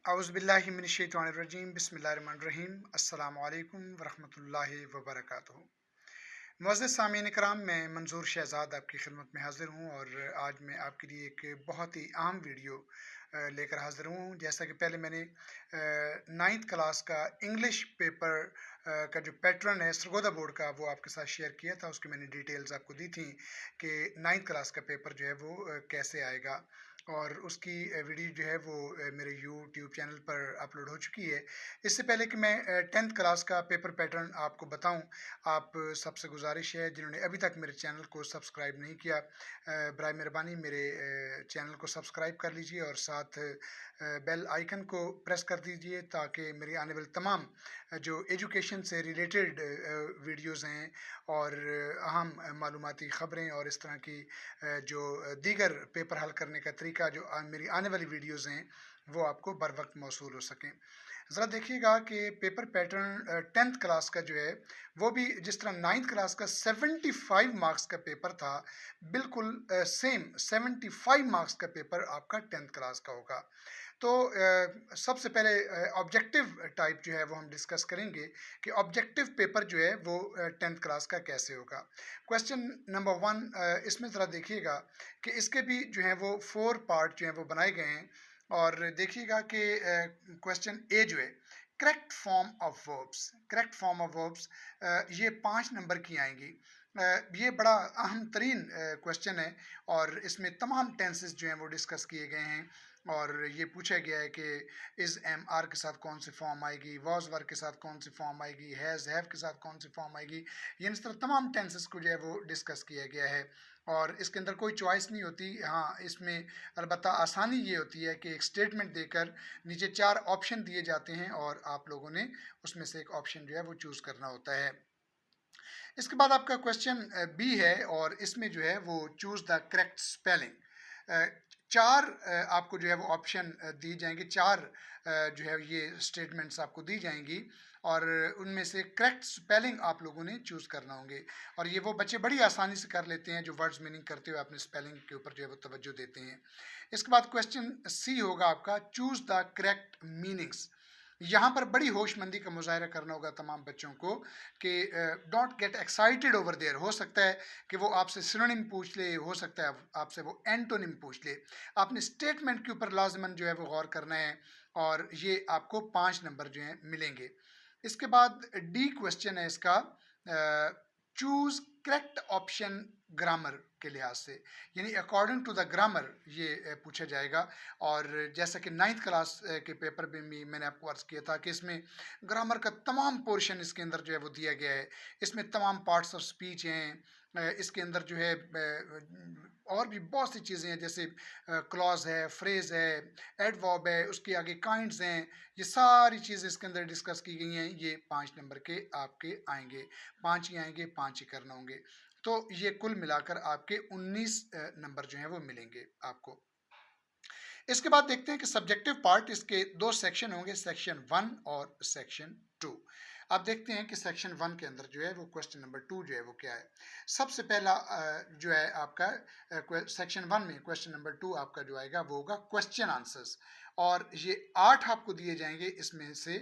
औज़ुबिल्लाहिमिनश्शैतानिर्रजीम बिस्मिल्लाहिर्रहमानिर्रहीम अस्सलामु अलैकुम वरहमतुल्लाहि वबरकातुहू। मुअज़्ज़िज़ सामीन कराम, मैं मंजूर शहज़ाद आपकी खिदमत में हाज़िर हूँ और आज मैं आपके लिए एक बहुत ही अहम वीडियो लेकर हाज़िर हूँ। जैसा कि पहले मैंने 9th क्लास का इंग्लिश पेपर का जो पैटर्न है सरगोदा बोर्ड का वो आपके साथ शेयर किया था। उसकी मैंने डिटेल्स आपको दी थी कि 9th क्लास का पेपर जो है वो कैसे आएगा, और उसकी वीडियो जो है वो मेरे यूट्यूब चैनल पर अपलोड हो चुकी है। इससे पहले कि मैं 10th क्लास का पेपर पैटर्न आपको बताऊं, आप सबसे गुजारिश है जिन्होंने अभी तक मेरे चैनल को सब्सक्राइब नहीं किया, बराए मेहरबानी मेरे चैनल को सब्सक्राइब कर लीजिए और साथ बेल आइकन को प्रेस कर दीजिए ताकि मेरी आने वाली तमाम जो एजुकेशन से रिलेटेड वीडियोज़ हैं और अहम मालूमाती ख़बरें और इस तरह की जो दीगर पेपर हल करने का तरीका जो मेरी आने वाली वीडियोज़ हैं वो आपको बर वक्त मौसूल हो सकें। ज़रा देखिएगा कि पेपर पैटर्न 10th क्लास का जो है वो भी जिस तरह 9th क्लास का 75 मार्क्स का पेपर था, बिल्कुल सेम 75 मार्क्स का पेपर आपका 10th क्लास का होगा। तो सबसे पहले ऑब्जेक्टिव टाइप जो है वो हम डिस्कस करेंगे कि ऑब्जेक्टिव पेपर जो है वो 10th क्लास का कैसे होगा। क्वेश्चन नंबर 1, इसमें ज़रा देखिएगा कि इसके भी जो है वो 4 पार्ट जो हैं वो बनाए गए हैं। और देखिएगा कि क्वेश्चन ए जो है करेक्ट फॉर्म ऑफ वर्ब्स, ये 5 नंबर की आएंगी। ये बड़ा अहम तरीन क्वेश्चन है और इसमें तमाम टेंसेस जो हैं वो डिस्कस किए गए हैं। और ये पूछा गया है कि इज़ एम आर के साथ कौन सी फॉर्म आएगी, वॉज वर के साथ कौन सी फॉर्म आएगी, हैज़ हैव के साथ कौन सी फॉर्म आएगी। ये इस तरह तमाम टेंसेस को जो है वो डिस्कस किया गया है और इसके अंदर कोई चॉइस नहीं होती। हाँ, इसमें अलबत्ता आसानी ये होती है कि एक स्टेटमेंट देकर नीचे 4 ऑप्शन दिए जाते हैं और आप लोगों ने उसमें से एक ऑप्शन जो है वो चूज़ करना होता है। इसके बाद आपका क्वेश्चन बी है और इसमें जो है वो चूज़ द करेक्ट स्पेलिंग। 4 आपको जो है वो ऑप्शन दिए जाएंगे, 4 जो है ये स्टेटमेंट्स आपको दी जाएंगी और उनमें से करेक्ट स्पेलिंग आप लोगों ने चूज़ करना होंगे। और ये वो बच्चे बड़ी आसानी से कर लेते हैं जो वर्ड्स मीनिंग करते हुए अपने स्पेलिंग के ऊपर जो है वो तवज्जो देते हैं। इसके बाद क्वेश्चन सी होगा आपका चूज़ द करेक्ट मीनिंग्स। यहाँ पर बड़ी होशमंदी का मुजाहरा करना होगा तमाम बच्चों को कि don't get excited over there. हो सकता है कि वो आपसे सिनोनिम पूछ ले, हो सकता है आपसे वो एंटोनिम पूछ ले। आपने स्टेटमेंट के ऊपर लाजमन जो है वो गौर करना है और ये आपको 5 नंबर जो हैं मिलेंगे। इसके बाद डी क्वेश्चन है इसका, चूज करेक्ट ऑप्शन ग्रामर के लिहाज से, यानी अकॉर्डिंग टू द ग्रामर ये पूछा जाएगा। और जैसा कि 9th क्लास के पेपर में भी मैंने आपको अर्ज किया था कि इसमें ग्रामर का तमाम पोर्शन इसके अंदर जो है वो दिया गया है। इसमें तमाम पार्ट्स ऑफ स्पीच हैं, इसके अंदर जो है और भी बहुत सी चीज़ें हैं, जैसे क्लॉज है, फ्रेज है, एडवर्ब है, उसके आगे काइंड्स हैं। ये सारी चीज़ें इसके अंदर डिस्कस की गई हैं। ये 5 नंबर के आपके आएंगे, 5 ही आएंगे, 5 ही करना होंगे। तो ये कुल मिलाकर आपके 19 नंबर जो हैं वो मिलेंगे आपको। इसके बाद देखते हैं कि सब्जेक्टिव पार्ट, इसके 2 सेक्शन होंगे, सेक्शन 1 और सेक्शन 2। अब देखते हैं कि सेक्शन 1 के अंदर जो है वो क्वेश्चन नंबर 2 जो है वो क्या है। सबसे पहला जो है आपका सेक्शन 1 में क्वेश्चन नंबर 2 आपका जो आएगा वो होगा क्वेश्चन आंसर्स। और ये 8 आपको दिए जाएंगे, इसमें से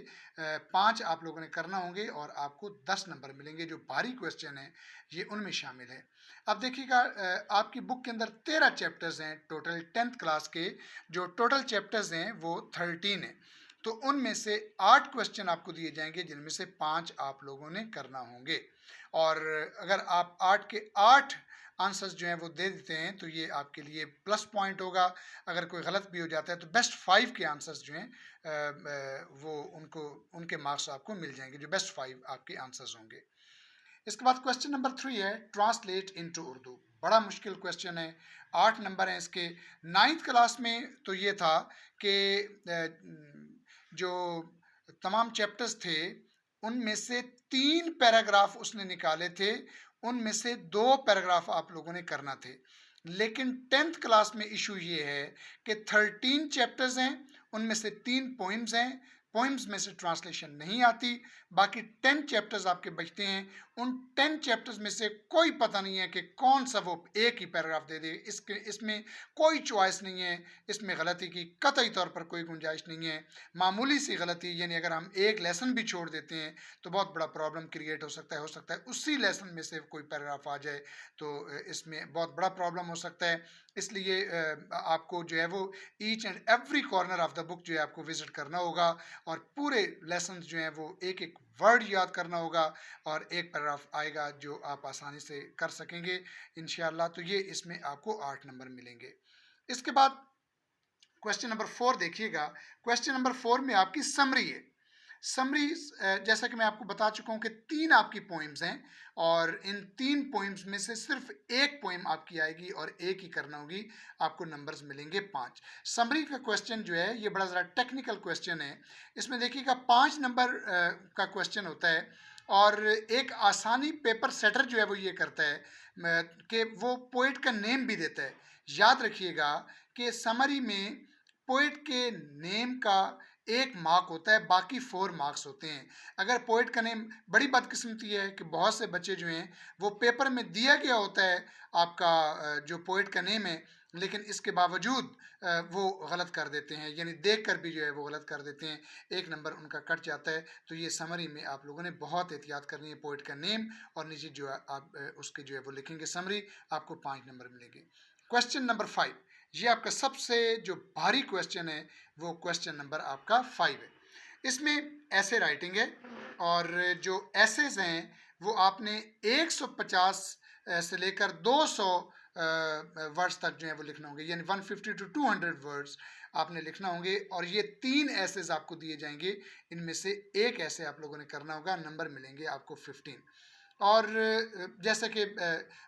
5 आप लोगों ने करना होंगे और आपको 10 नंबर मिलेंगे। जो भारी क्वेश्चन है ये उनमें शामिल है। अब देखिएगा आपकी बुक के अंदर 13 चैप्टर्स हैं टोटल 10th क्लास के। जो टोटल चैप्टर्स हैं वो 13 हैं। तो उनमें से 8 क्वेश्चन आपको दिए जाएंगे जिनमें से 5 आप लोगों ने करना होंगे। और अगर आप 8 के 8 आंसर्स जो हैं वो दे देते हैं तो ये आपके लिए प्लस पॉइंट होगा। अगर कोई गलत भी हो जाता है तो बेस्ट 5 के आंसर्स जो हैं वो उनको उनके मार्क्स आपको मिल जाएंगे, जो बेस्ट 5 आपके आंसर्स होंगे। इसके बाद क्वेश्चन नंबर 3 है ट्रांसलेट इनटू उर्दू। बड़ा मुश्किल क्वेश्चन है, 8 नंबर हैं इसके। 9th क्लास में तो ये था कि जो तमाम चैप्टर्स थे उनमें से 3 पैराग्राफ उसने निकाले थे, उनमें से 2 पैराग्राफ आप लोगों ने करना थे। लेकिन 10th क्लास में इशू ये है कि 13 चैप्टर्स हैं, उनमें से 3 पोइम्स हैं, पोइम्स में से ट्रांसलेशन नहीं आती। बाकी 10 चैप्टर्स आपके बचते हैं, उन 10 चैप्टर्स में से कोई पता नहीं है कि कौन सा वो एक ही पैराग्राफ दे दे। इसमें कोई चॉइस नहीं है, इसमें गलती की कतई तौर पर कोई गुंजाइश नहीं है। मामूली सी गलती, यानी अगर हम एक लेसन भी छोड़ देते हैं तो बहुत बड़ा प्रॉब्लम क्रिएट हो सकता है उसी लेसन में से कोई पैराग्राफ आ जाए तो इसमें बहुत बड़ा प्रॉब्लम हो सकता है। इसलिए आपको जो है वो each and every corner of the book जो है आपको विजिट करना होगा और पूरे लेसन जो हैं वो एक एक वर्ड याद करना होगा और एक पैराग्राफ आएगा जो आप आसानी से कर सकेंगे इंशाल्लाह। तो ये इसमें आपको 8 नंबर मिलेंगे। इसके बाद क्वेश्चन नंबर 4 देखिएगा। क्वेश्चन नंबर 4 में आपकी समरी है। समरी जैसा कि मैं आपको बता चुका हूँ कि 3 आपकी पोइम्स हैं और इन 3 पोइम्स में से सिर्फ एक पोइम आपकी आएगी और एक ही करना होगी, आपको नंबर्स मिलेंगे 5। समरी का क्वेश्चन जो है ये बड़ा ज़रा टेक्निकल क्वेश्चन है। इसमें देखिएगा 5 नंबर का क्वेश्चन होता है और एक आसानी पेपर सेटर जो है वो ये करता है कि वो पोइट का नेम भी देता है। याद रखिएगा कि समरी में पोइट के नेम का 1 मार्क होता है, बाकी 4 मार्क्स होते हैं। अगर पोइट का नेम, बड़ी बदकिस्मती है कि बहुत से बच्चे जो हैं वो पेपर में दिया गया होता है आपका जो पोइट का नेम है, लेकिन इसके बावजूद वो गलत कर देते हैं, यानी देख कर भी जो है वो गलत कर देते हैं, 1 नंबर उनका कट जाता है। तो ये समरी में आप लोगों ने बहुत एहतियात करनी है। पोइट का नेम और नीचे जो है आप उसके जो है वो लिखेंगे समरी, आपको 5 नंबर मिलेंगे। क्वेश्चन नंबर 5, ये आपका सबसे जो भारी क्वेश्चन है वो क्वेश्चन नंबर आपका 5 है। इसमें ऐसे राइटिंग है और जो एसेज हैं वो आपने 150 से लेकर 200 वर्ड्स तक जो है वो लिखना होंगे, यानी 150 टू 200 वर्ड्स आपने लिखना होंगे और ये 3 एसेज आपको दिए जाएंगे। इनमें से एक ऐसे आप लोगों ने करना होगा, नंबर मिलेंगे आपको 15। और जैसे कि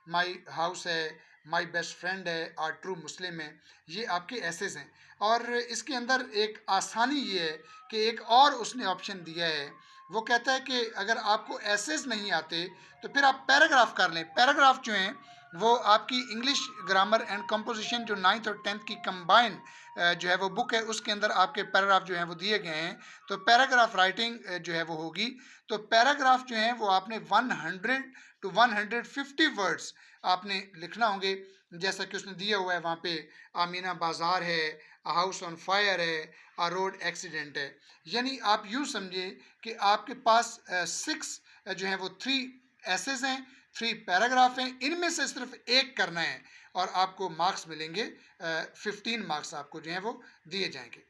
माई हाउस है, माई बेस्ट फ्रेंड है, आर ट्रू मुस्लिम है, ये आपके एसेज हैं। और इसके अंदर एक आसानी ये है कि एक और उसने ऑप्शन दिया है, वो कहता है कि अगर आपको एसेज नहीं आते तो फिर आप पैराग्राफ कर लें। पैराग्राफ जो हैं वो आपकी इंग्लिश ग्रामर एंड कंपोजिशन जो 9th और 10th की कंबाइन जो है वो बुक है, उसके अंदर आपके पैराग्राफ जो हैं वो दिए गए हैं। तो पैराग्राफ राइटिंग जो है वो होगी। तो पैराग्राफ जो हैं वो आपने 100 टू 150 वर्ड्स आपने लिखना होंगे। जैसा कि उसने दिया हुआ है वहाँ पे, आमीना बाजार है, अ हाउस ऑन फायर है, अ रोड एक्सीडेंट है। यानी आप यूँ समझिए कि आपके पास 6 जो है वो 3 एसेज हैं, 3 पैराग्राफ हैं, इनमें से सिर्फ एक करना है और आपको मार्क्स मिलेंगे 15 मार्क्स आपको जो है वो दिए जाएंगे।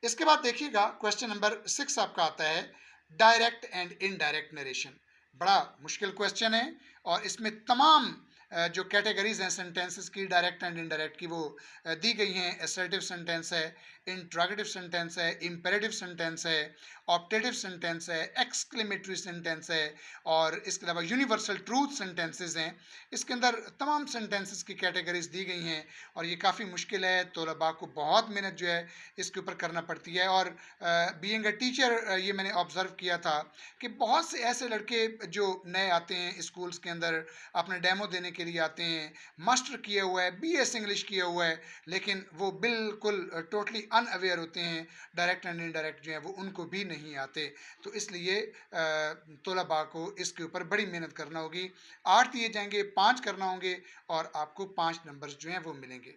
इसके बाद देखिएगा क्वेश्चन नंबर 6 आपका आता है डायरेक्ट एंड इनडायरेक्ट नरेशन। बड़ा मुश्किल क्वेश्चन है और इसमें तमाम जो कैटेगरीज हैं सेंटेंसेस की, डायरेक्ट एंड इनडायरेक्ट की, वो दी गई हैं। असर्टिव सेंटेंस है, इंट्रोगेटिव सेंटेंस है, इंपेरेटिव सेंटेंस है, ऑप्टेटिव सेंटेंस है, एक्सक्लेमेटरी सेंटेंस है और इसके अलावा यूनिवर्सल ट्रूथ सेंटेंसेस हैं। इसके अंदर तमाम सेंटेंसेस की कैटेगरीज दी गई हैं और ये काफ़ी मुश्किल है। तलबा को बहुत मेहनत जो है इसके ऊपर करना पड़ती है। और बीइंग अ टीचर ये मैंने ऑब्ज़र्व किया था कि बहुत से ऐसे लड़के जो नए आते हैं स्कूल्स के अंदर, अपने डेमो देने के लिए आते हैं, मास्टर किया हुआ है, बीएस इंग्लिश किया हुआ है, लेकिन वो बिल्कुल टोटली अनअवेयर होते हैं, डायरेक्ट एंड इनडायरेक्ट जो है वो उनको भी नहीं आते। तो इसलिए तलबा को इसके ऊपर बड़ी मेहनत करना होगी। 8 दिए जाएंगे, 5 करना होंगे और आपको 5 नंबर्स जो हैं वो मिलेंगे।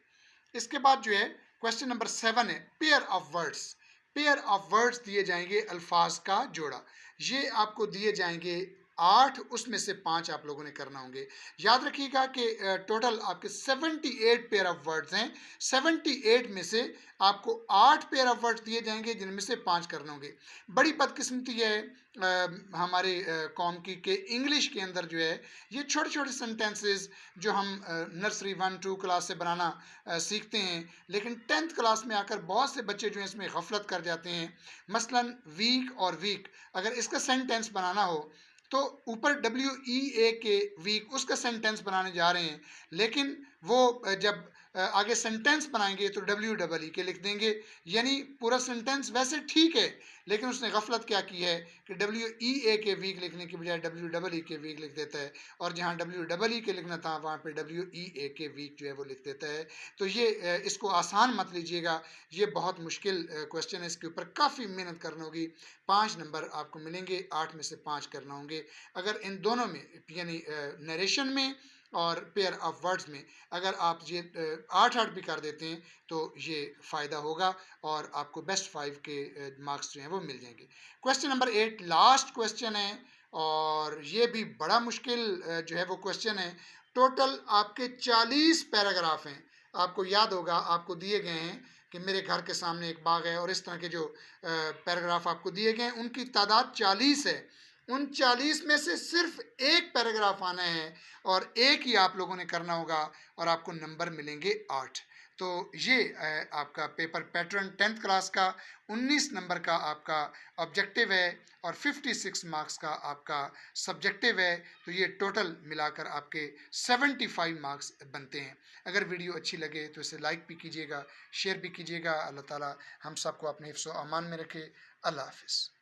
इसके बाद जो है क्वेश्चन नंबर 7 है pair of words. Pair of words दिए जाएंगे, अल्फाज का जोड़ा। ये आपको दिए जाएंगे 8, उसमें से 5 आप लोगों ने करना होंगे। याद रखिएगा कि टोटल आपके 78 पेयर ऑफ वर्ड्स हैं। 78 में से आपको 8 पेयर ऑफ वर्ड्स दिए जाएंगे जिनमें से 5 करने होंगे। बड़ी बदकिस्मती है हमारे कौम की कि इंग्लिश के अंदर जो है ये छोटे छोटे सेंटेंसेस जो हम नर्सरी 1-2 क्लास से बनाना सीखते हैं, लेकिन 10th क्लास में आकर बहुत से बच्चे जो हैं इसमें गफलत कर जाते हैं। मसलन वीक और वीक, अगर इसका सेंटेंस बनाना हो तो ऊपर WEAK वीक उसका सेंटेंस बनाने जा रहे हैं, लेकिन वो जब आगे सेंटेंस बनाएंगे तो WEE लिख देंगे, यानी पूरा सेंटेंस वैसे ठीक है, लेकिन उसने गफलत क्या की है कि WEA लिखने की बजाय WEE लिख देता है, और जहाँ WEE लिखना था वहाँ पे WEA जो है वो लिख देता है। तो ये इसको आसान मत लीजिएगा, ये बहुत मुश्किल क्वेश्चन है, इसके ऊपर काफ़ी मेहनत करनी होगी। 5 नंबर आपको मिलेंगे, 8 में से 5 करना होंगे। अगर इन दोनों में यानी नरेशन में और पेयर ऑफ वर्ड्स में अगर आप ये 8-8 भी कर देते हैं तो ये फ़ायदा होगा और आपको बेस्ट 5 के मार्क्स जो हैं वो मिल जाएंगे। क्वेश्चन नंबर 8 लास्ट क्वेश्चन है, और ये भी बड़ा मुश्किल जो है वो क्वेश्चन है। टोटल आपके 40 पैराग्राफ हैं। आपको याद होगा, आपको दिए गए हैं कि मेरे घर के सामने एक बाग है, और इस तरह के जो पैराग्राफ आपको दिए गए हैं उनकी तादाद 40 है। उन 40 में से सिर्फ एक पैराग्राफ आना है, और एक ही आप लोगों ने करना होगा, और आपको नंबर मिलेंगे 8। तो ये आपका पेपर पैटर्न 10th क्लास का 19 नंबर का आपका ऑब्जेक्टिव है, और 56 मार्क्स का आपका सब्जेक्टिव है। तो ये टोटल मिलाकर आपके 75 मार्क्स बनते हैं। अगर वीडियो अच्छी लगे तो इसे लाइक भी कीजिएगा, शेयर भी कीजिएगा। अल्लाह ताला हम सबको अपने हिफ्ज़ व अमान में रखे। अल्लाह हाफ़िज़।